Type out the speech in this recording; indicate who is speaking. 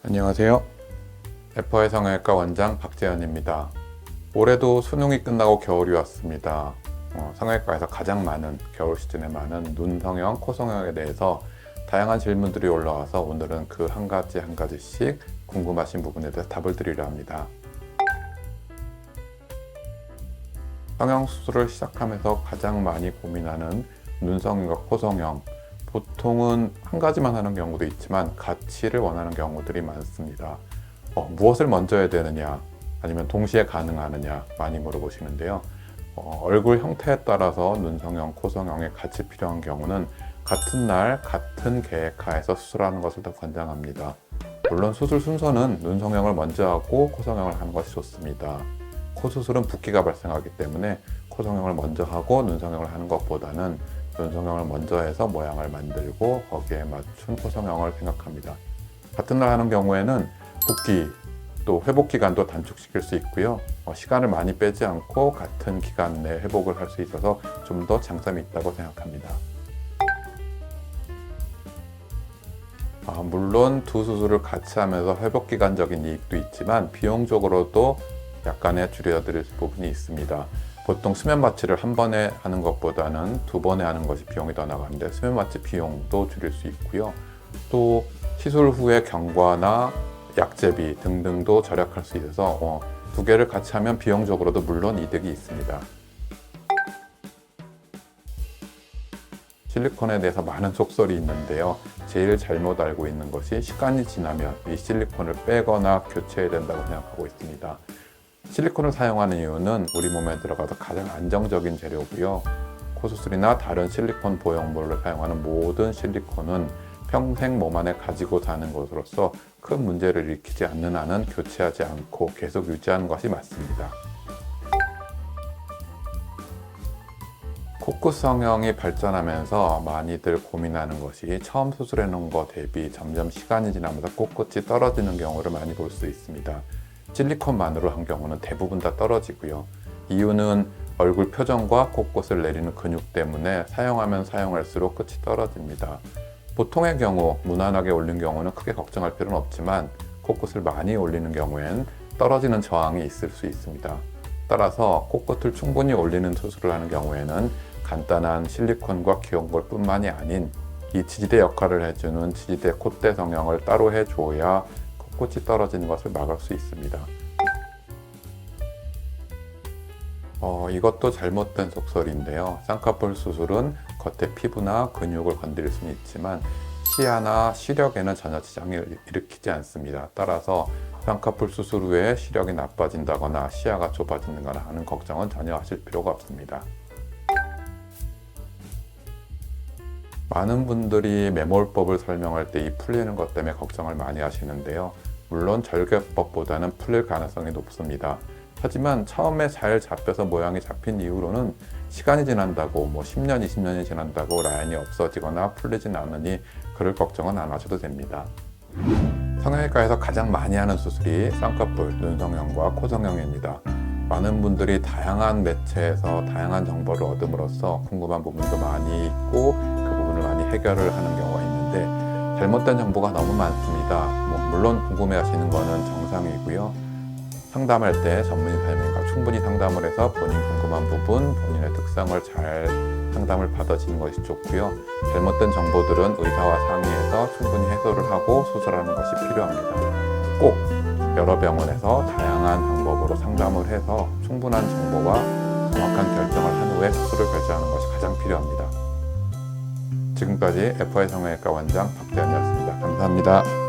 Speaker 1: 안녕하세요. F의 성형외과 원장 박재현입니다. 올해도 수능이 끝나고 겨울이 왔습니다. 성형외과에서 가장 많은 겨울 시즌에 많은 눈 성형, 코 성형에 대해서 다양한 질문들이 올라와서 오늘은 그 한 가지씩 궁금하신 부분에 대해서 답을 드리려 합니다. 성형 수술을 시작하면서 가장 많이 고민하는 눈 성형과 코 성형, 보통은 한 가지만 하는 경우도 있지만 같이를 원하는 경우들이 많습니다. 무엇을 먼저 해야 되느냐, 아니면 동시에 가능하느냐 많이 물어보시는데요. 얼굴 형태에 따라서 눈 성형, 코 성형에 같이 필요한 경우는 같은 날, 같은 계획하에서 수술하는 것을 더 권장합니다. 물론 수술 순서는 눈 성형을 먼저 하고 코 성형을 하는 것이 좋습니다. 코 수술은 붓기가 발생하기 때문에 코 성형을 먼저 하고 눈 성형을 하는 것보다는 눈 성형을 먼저 해서 모양을 만들고 거기에 맞춘 코 성형을 생각합니다. 같은 날 하는 경우에는 붓기 또 회복 기간도 단축시킬 수 있고요. 시간을 많이 빼지 않고 같은 기간 내에 회복을 할 수 있어서 좀 더 장점이 있다고 생각합니다. 물론 두 수술을 같이 하면서 회복 기간적인 이익도 있지만 비용적으로도 약간의 줄여드릴 부분이 있습니다. 보통 수면 마취를 한 번에 하는 것보다는 두 번에 하는 것이 비용이 더 나가는데 수면 마취 비용도 줄일 수 있고요. 또 시술 후에 경과나 약제비 등등도 절약할 수 있어서 두 개를 같이 하면 비용적으로도 물론 이득이 있습니다. 실리콘에 대해서 많은 속설이 있는데요. 제일 잘못 알고 있는 것이 시간이 지나면 이 실리콘을 빼거나 교체해야 된다고 생각하고 있습니다. 실리콘을 사용하는 이유는 우리 몸에 들어가서 가장 안정적인 재료고요. 코수술이나 다른 실리콘 보형물을 사용하는 모든 실리콘은 평생 몸 안에 가지고 사는 것으로서 큰 문제를 일으키지 않는 한은 교체하지 않고 계속 유지하는 것이 맞습니다. 코끝 성형이 발전하면서 많이들 고민하는 것이 처음 수술해 놓은 것 대비 점점 시간이 지나면서 코끝이 떨어지는 경우를 많이 볼 수 있습니다. 실리콘만으로 한 경우는 대부분 다 떨어지고요. 이유는 얼굴 표정과 코끝을 내리는 근육 때문에 사용하면 사용할수록 끝이 떨어집니다. 보통의 경우 무난하게 올린 경우는 크게 걱정할 필요는 없지만 코끝을 많이 올리는 경우엔 떨어지는 저항이 있을 수 있습니다. 따라서 코끝을 충분히 올리는 수술을 하는 경우에는 간단한 실리콘과 기형볼 뿐만이 아닌 이 지지대 역할을 해주는 지지대 콧대 성형을 따로 해줘야 코끝이 떨어지는 것을 막을 수 있습니다. 이것도 잘못된 속설인데요. 쌍꺼풀 수술은 겉의 피부나 근육을 건드릴 수는 있지만 시야나 시력에는 전혀 지장을 일으키지 않습니다. 따라서 쌍꺼풀 수술 후에 시력이 나빠진다거나 시야가 좁아진다거나 하는 걱정은 전혀 하실 필요가 없습니다. 많은 분들이 매몰법을 설명할 때 이 풀리는 것 때문에 걱정을 많이 하시는데요. 물론 절개법보다는 풀릴 가능성이 높습니다. 하지만 처음에 잘 잡혀서 모양이 잡힌 이후로는 시간이 지난다고 10년, 20년이 지난다고 라인이 없어지거나 풀리진 않으니 그럴 걱정은 안 하셔도 됩니다. 성형외과에서 가장 많이 하는 수술이 쌍꺼풀, 눈 성형과 코 성형입니다. 많은 분들이 다양한 매체에서 다양한 정보를 얻음으로써 궁금한 부분도 많이 있고 그 부분을 많이 해결을 하는 경우가 있는데 잘못된 정보가 너무 많습니다. 물론 궁금해하시는 거는 정상이고요. 상담할 때 전문의 선생님과 충분히 상담을 해서 본인 궁금한 부분, 본인의 특성을 잘 상담을 받아주는 것이 좋고요. 잘못된 정보들은 의사와 상의해서 충분히 해소를 하고 수술하는 것이 필요합니다. 꼭 여러 병원에서 다양한 방법으로 상담을 해서 충분한 정보와 정확한 결정을 한 후에 수술을 결정하는 것이 가장 필요합니다. 지금까지 F의 성형외과 원장 박재현이었습니다. 감사합니다.